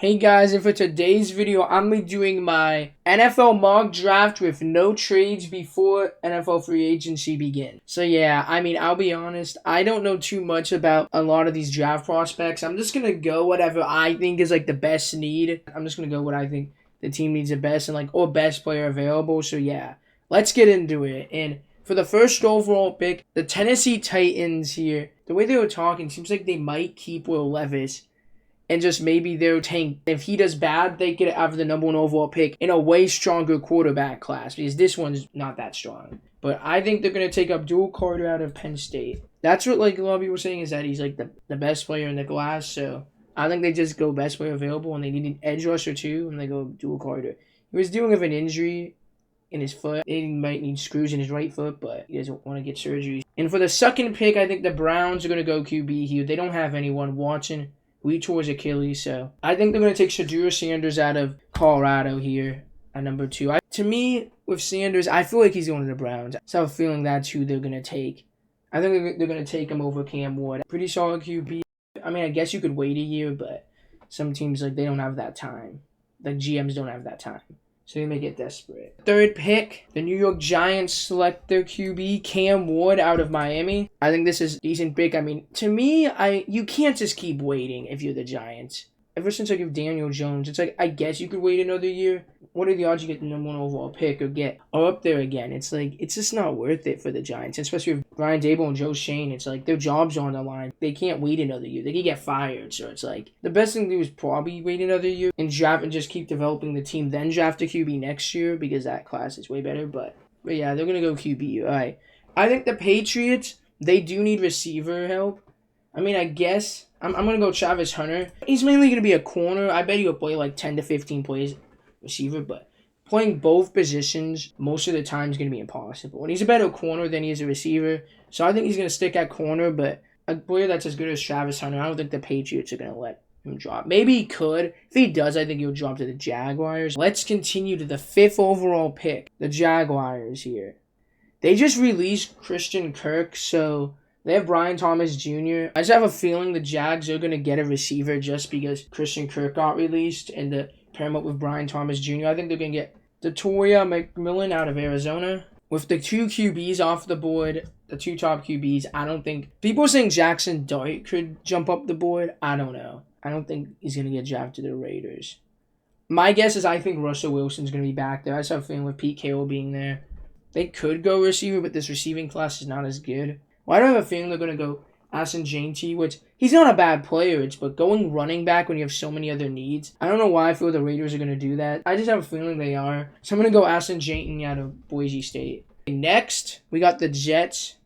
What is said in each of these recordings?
Hey guys, and for today's video, I'm going to be doing my NFL mock draft with no trades before NFL free agency begins. So yeah, I'll be honest, I don't know too much about a lot of these draft prospects. I'm just going to go whatever I think is like the best need. I'm just going to go what I think the team needs the best and or best player available. So yeah, let's get into it. And for the first overall pick, the Tennessee Titans here, the way they were talking, seems like they might keep Will Levis. And just maybe they'll tank. If he does bad, they get out of the number one overall pick in a way stronger quarterback class because this one's not that strong. But I think they're going to take Abdul Carter out of Penn State. That's what a lot of people were saying is that he's the best player in the class. So I think they just go best player available and they need an edge rusher too. And they go Abdul Carter. He was dealing with an injury in his foot. He might need screws in his right foot, but he doesn't want to get surgery. And for the second pick, I think the Browns are going to go QB here. They don't have anyone. Watson we tore his Achilles, so I think they're going to take Shedeur Sanders out of Colorado here at number 2. To me, with Sanders, I feel like he's going to the Browns. So I have a feeling that's who they're going to take. I think they're going to take him over Cam Ward. Pretty solid QB. I guess you could wait a year, but some teams, they don't have that time. The GMs don't have that time. So they may get desperate. Third pick, the New York Giants select their QB, Cam Ward out of Miami. I think this is a decent pick. To me, you can't just keep waiting if you're the Giants. Ever since you have Daniel Jones, it's I guess you could wait another year. What are the odds you get the number one overall pick or up there again? It's it's just not worth it for the Giants, especially with Brian Daboll and Joe Shane. It's their jobs are on the line. They can't wait another year. They could get fired. So it's the best thing to do is probably wait another year and draft and just keep developing the team. Then draft a QB next year because that class is way better. But yeah, they're gonna go QB. All right. I think the Patriots, they do need receiver help. I guess I'm going to go Travis Hunter. He's mainly going to be a corner. I bet he'll play 10 to 15 plays receiver, but playing both positions most of the time is going to be impossible. And he's a better corner than he is a receiver, so I think he's going to stick at corner, but a player that's as good as Travis Hunter, I don't think the Patriots are going to let him drop. Maybe he could. If he does, I think he'll drop to the Jaguars. Let's continue to the 5th overall pick, the Jaguars here. They just released Christian Kirk, so they have Brian Thomas Jr. I just have a feeling the Jags are going to get a receiver just because Christian Kirk got released and to pair him up with Brian Thomas Jr. I think they're going to get Detoya McMillan out of Arizona. With the 2 QBs off the board, the 2 top QBs, I don't think... People are saying Jackson Dart could jump up the board. I don't know. I don't think he's going to get drafted to the Raiders. My guess is I think Russell Wilson's going to be back there. I just have a feeling with Pete Carroll being there. They could go receiver, but this receiving class is not as good. Well, I don't have a feeling they're going to go Asin J.T., which he's not a bad player, but going running back when you have so many other needs, I don't know why I feel the Raiders are going to do that. I just have a feeling they are. So I'm going to go Asin J.T. out of Boise State. Next, we got the Jets.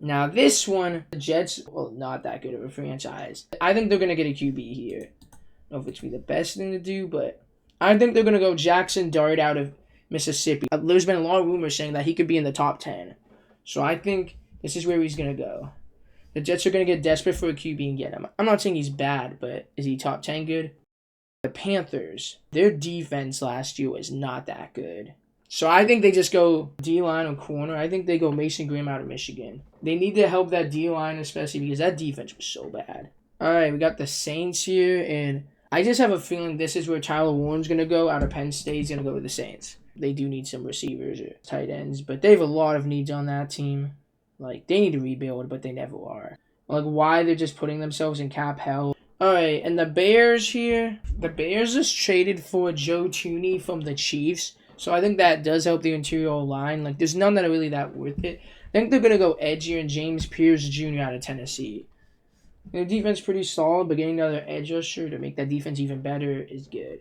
Now this one, the Jets, not that good of a franchise. I think they're going to get a QB here. I don't know if it's be the best thing to do, but I think they're going to go Jackson Dart out of Mississippi. There's been a lot of rumors saying that he could be in the top 10. So I think this is where he's going to go. The Jets are going to get desperate for a QB and get him. I'm not saying he's bad, but is he top 10 good? The Panthers, their defense last year was not that good. So I think they just go D-line or corner. I think they go Mason Graham out of Michigan. They need to help that D-line, especially because that defense was so bad. All right, we got the Saints here, and I just have a feeling this is where Tyler Warren's going to go out of Penn State. He's going to go with the Saints. They do need some receivers or tight ends, but they have a lot of needs on that team. They need to rebuild, but they never are. Why they're just putting themselves in cap hell. Alright, and the Bears here. The Bears just traded for Joe Thuney from the Chiefs. So I think that does help the interior line. There's none that are really that worth it. I think they're going to go edgier and James Pierce Jr. out of Tennessee. Their defense is pretty solid, but getting another edge rusher to make that defense even better is good.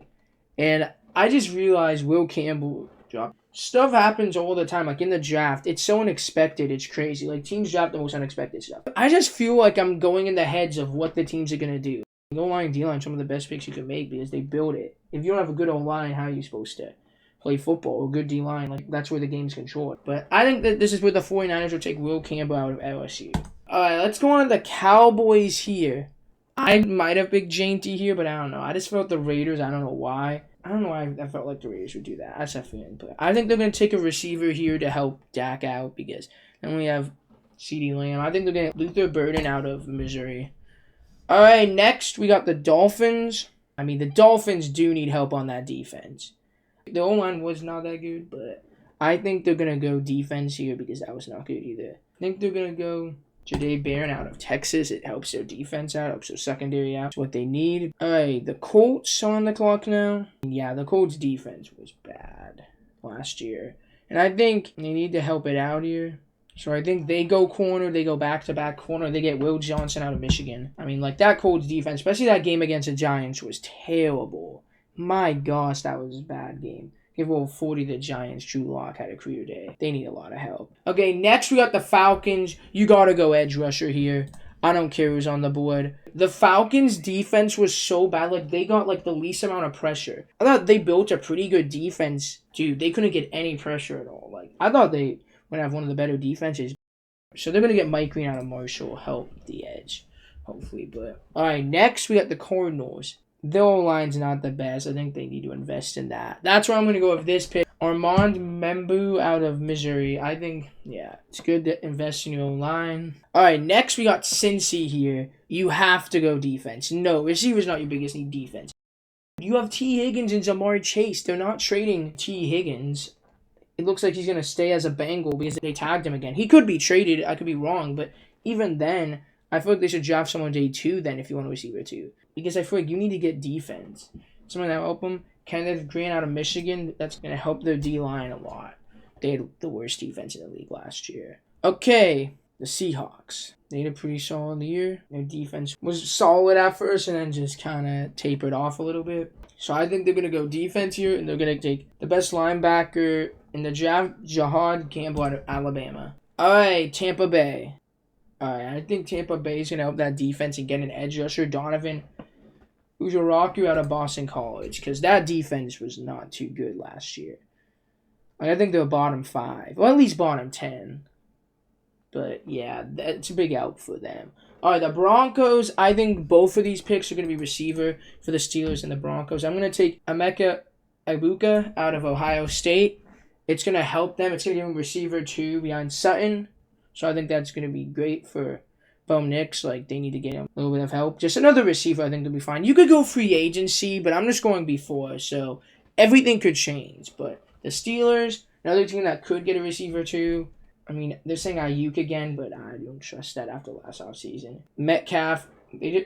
And I just realized Will Campbell dropped. Stuff happens all the time, in the draft. It's so unexpected, it's crazy. Teams draft the most unexpected stuff. I just feel like I'm going in the heads of what the teams are going to do. O-line, D-line, some of the best picks you can make because they build it. If you don't have a good O-line, how are you supposed to play football? Or good D-line, that's where the game's controlled. But I think that this is where the 49ers will take Will Campbell out of LSU. Alright, let's go on to the Cowboys here. I might have picked J.T. here, but I don't know. I just felt the Raiders, I don't know why. I don't know why I felt like the Raiders would do that. I just have a feeling. But I think they're going to take a receiver here to help Dak out because then we have CeeDee Lamb. I think they're going to get Luther Burden out of Missouri. All right, next we got the Dolphins. I mean, the Dolphins do need help on that defense. The O-line was not that good, but I think they're going to go defense here because that was not good either. I think they're going to go Jahdae Barron out of Texas. It helps their defense out, helps their secondary out. It's what they need. All right, the Colts are on the clock now. Yeah, the Colts defense was bad last year. And I think they need to help it out here. So I think they go corner, they go back-to-back corner, they get Will Johnson out of Michigan. I mean, like, that Colts defense, especially that game against the Giants, was terrible. My gosh, that was a bad game. Give over 40 to the Giants. Drew Lock had a career day. They need a lot of help. Okay, next we got the Falcons. You gotta go edge rusher here. I don't care who's on the board. The Falcons' defense was so bad. Like, they got, like, the least amount of pressure. I thought they built a pretty good defense. Dude, they couldn't get any pressure at all. Like, I thought they would have one of the better defenses. So they're going to get Mike Green out of Marshall. Help the edge, hopefully. But all right, next we got the Cardinals. Their line's not the best. I think they need to invest in that. That's where I'm going to go with this pick. Armand Membu out of Missouri. I think, yeah, it's good to invest in your line. All right, next we got Cincy here. You have to go defense. No, receiver's not your biggest need, defense. You have T. Higgins and Jamar Chase. They're not trading T. Higgins. It looks like he's going to stay as a Bengal because they tagged him again. He could be traded. I could be wrong. But even then, I feel like they should draft someone day 2 then if you want a receiver too. Because I feel like you need to get defense. Someone that will help them. Kenneth Green out of Michigan. That's going to help their D-line a lot. They had the worst defense in the league last year. Okay, the Seahawks. They had a pretty solid year. Their defense was solid at first and then just kind of tapered off a little bit. So I think they're going to go defense here, and they're going to take the best linebacker in the draft, Jahad Campbell out of Alabama. All right, Tampa Bay. All right, I think Tampa Bay is going to help that defense and get an edge rusher, Donovan Ujiraku out of Boston College, because that defense was not too good last year. Like, I think they're bottom 5, well, at least bottom 10. But, yeah, that's a big help for them. All right, the Broncos, I think both of these picks are going to be receiver for the Steelers and the Broncos. I'm going to take Emeka Egbuka out of Ohio State. It's going to help them. It's going to give them receiver 2 behind Sutton. So I think that's going to be great for Bo Nix. Like, they need to get him a little bit of help. Just another receiver, I think, they'll be fine. You could go free agency, but I'm just going before. So everything could change. But the Steelers, another team that could get a receiver 2. I mean, they're saying Ayuk again, but I don't trust that after last offseason. Metcalf,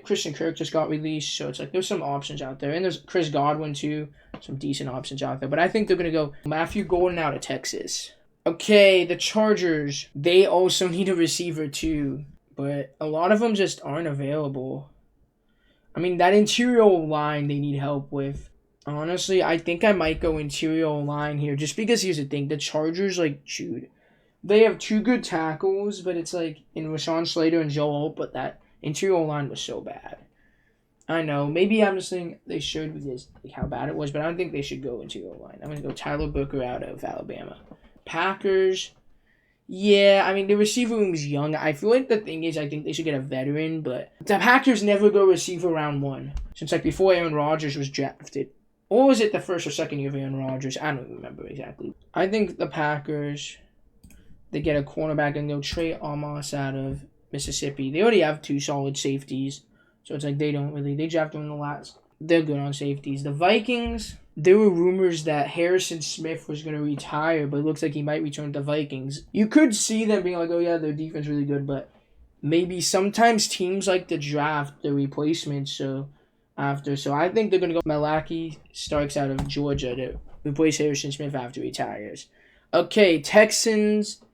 Christian Kirk just got released, so it's like there's some options out there. And there's Chris Godwin, too. Some decent options out there. But I think they're going to go Matthew Golden out of Texas. Okay, the Chargers, they also need a receiver, too. But a lot of them just aren't available. I mean, that interior line they need help with. Honestly, I think I might go interior line here. Just because here's the thing. The Chargers, like, shoot. They have 2 good tackles, but it's like in Rashawn Slater and Joe Alt, but that interior line was so bad. I know. Maybe I'm just saying they should because like how bad it was, but I don't think they should go interior line. I'm going to go Tyler Booker out of Alabama. Packers, yeah, I mean, the receiver room is young. I feel like the thing is I think they should get a veteran, but the Packers never go receiver round 1. Since like before Aaron Rodgers was drafted. Or was it the first or second year of Aaron Rodgers? I don't remember exactly. I think the Packers... They get a cornerback and go Trey Amos out of Mississippi. They already have 2 solid safeties. So it's like they draft them in the last. They're good on safeties. The Vikings, there were rumors that Harrison Smith was going to retire, but it looks like he might return to the Vikings. You could see them being like, oh yeah, their defense is really good, but maybe sometimes teams like to draft the replacements so I think they're going to go Malaki Starks out of Georgia to replace Harrison Smith after he retires. Okay, Texans.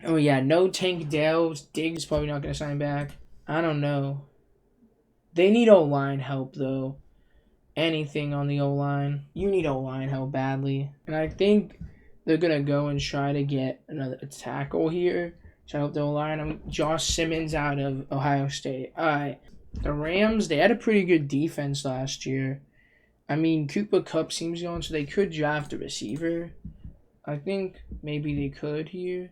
Oh, yeah, no Tank Dell. Diggs probably not going to sign back. I don't know. They need O-line help, though. Anything on the O-line. You need O-line help badly. And I think they're going to go and try to get another tackle here to help the O-line. Josh Simmons out of Ohio State. All right. The Rams, they had a pretty good defense last year. I mean, Cooper Kupp seems gone, so they could draft a receiver. I think maybe they could here.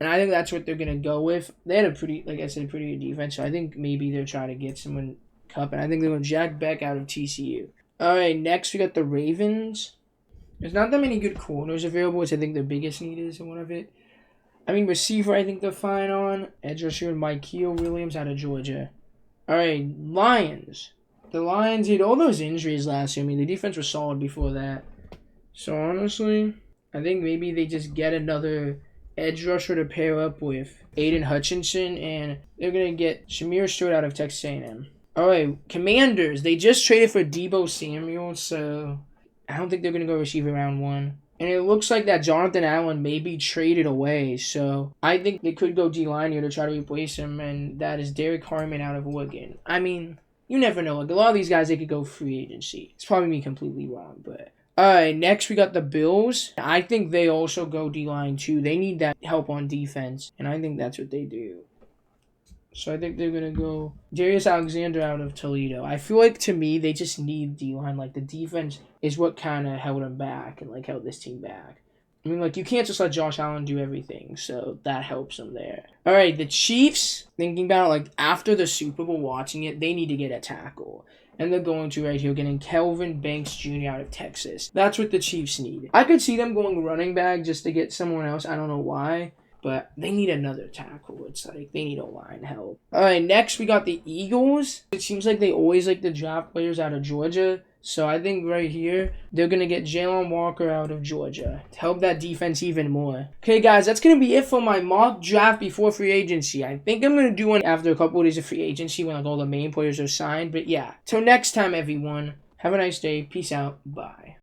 And I think that's what they're going to go with. They had a pretty, like I said, pretty good defense. So I think maybe they're trying to get someone Kupp. And I think they're going Jack Beck out of TCU. All right, next we got the Ravens. There's not that many good corners available, which I think their biggest need is in one of it. I mean, receiver, I think they're fine on. Edge rusher, Mykeel Williams out of Georgia. All right, Lions. The Lions had all those injuries last year. I mean, the defense was solid before that. So honestly, I think maybe they just get another edge rusher to pair up with Aiden Hutchinson, and they're gonna get Shamir Stewart out of Texas A&M. All right, Commanders. They just traded for Deebo Samuel, so I don't think they're gonna go receiver round 1. And it looks like that Jonathan Allen may be traded away, so I think they could go D-line here to try to replace him, and that is Derek Harmon out of Oregon. I mean, you never know. Like, a lot of these guys, they could go free agency. It's probably me completely wrong, but... Alright, next we got the Bills. I think they also go D-line too. They need that help on defense, and I think that's what they do. So I think they're going to go Darius Alexander out of Toledo. I feel like, to me, they just need D-line. Like, the defense is what kind of held them back and, like, held this team back. I mean, like, you can't just let Josh Allen do everything, so that helps them there. All right, the Chiefs, thinking about it, like, after the Super Bowl, watching it, they need to get a tackle. And they're going to right here, getting Kelvin Banks Jr. out of Texas. That's what the Chiefs need. I could see them going running back just to get someone else. I don't know why. But they need another tackle. It's like they need a line help. All right, next we got the Eagles. It seems like they always like to draft players out of Georgia. So I think right here, they're going to get Jalen Walker out of Georgia to help that defense even more. Okay, guys, that's going to be it for my mock draft before free agency. I think I'm going to do one after a couple of days of free agency when like all the main players are signed. But yeah, till next time, everyone. Have a nice day. Peace out. Bye.